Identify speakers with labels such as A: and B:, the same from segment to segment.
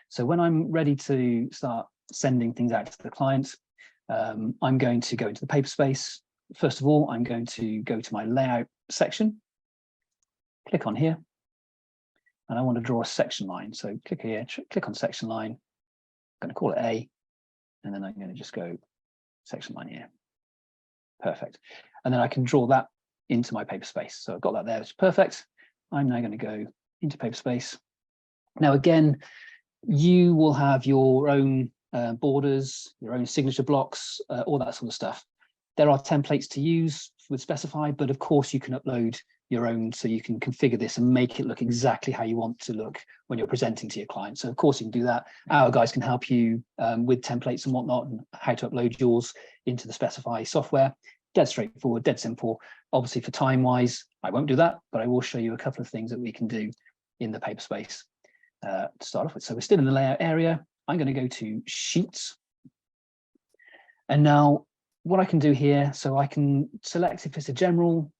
A: So when I'm ready to start sending things out to the client, I'm going to go into the paper space. First of all, I'm going to go to my layout section, click on here, and I want to draw a section line. So click here, click on section line. I'm going to call it A, and then I'm going to just go section line here. Perfect. And then I can draw that into my paper space. So I've got that there, it's perfect. I'm now going to go into paper space. Now, again, you will have your own borders, your own signature blocks, all that sort of stuff. There are templates to use with Specifi, but of course you can upload your own, so you can configure this and make it look exactly how you want to look when you're presenting to your client. So of course you can do that. Our guys can help you with templates and whatnot, and how to upload yours into the Specifi software. Dead straightforward, dead simple. Obviously for time wise, I won't do that, but I will show you a couple of things that we can do in the paper space to start off with. So we're still in the layout area. I'm going to go to Sheets. And now what I can do here, so I can select if it's a general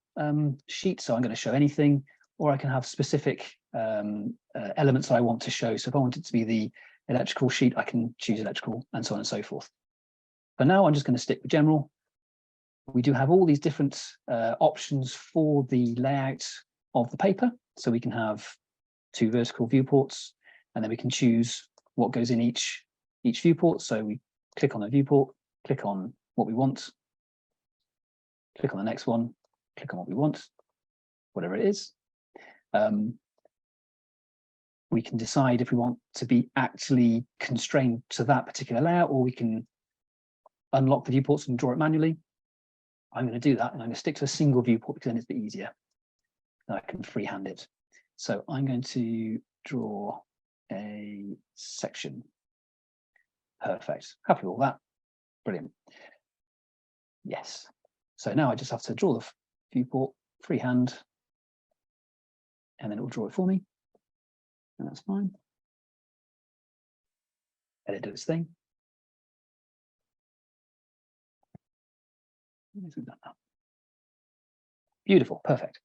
A: sheet, so I'm going to show anything, or I can have specific elements that I want to show. So if I want it to be the electrical sheet, I can choose electrical, and so on and so forth. But now I'm just going to stick with general. We do have all these different options for the layout of the paper. So we can have 2 vertical viewports, and then we can choose what goes in each viewport. So we click on the viewport, click on what we want, click on the next one, click on what we want, whatever it is. We can decide if we want to be actually constrained to that particular layout, or we can unlock the viewports and draw it manually. I'm going to do that, and I'm going to stick to a single viewport because then it's a bit easier. I can freehand it. So I'm going to draw a section. Perfect. Happy with all that. Brilliant. Yes. So now I just have to draw the viewport freehand, and then it will draw it for me. And that's fine. Let it do its thing. Beautiful. Perfect.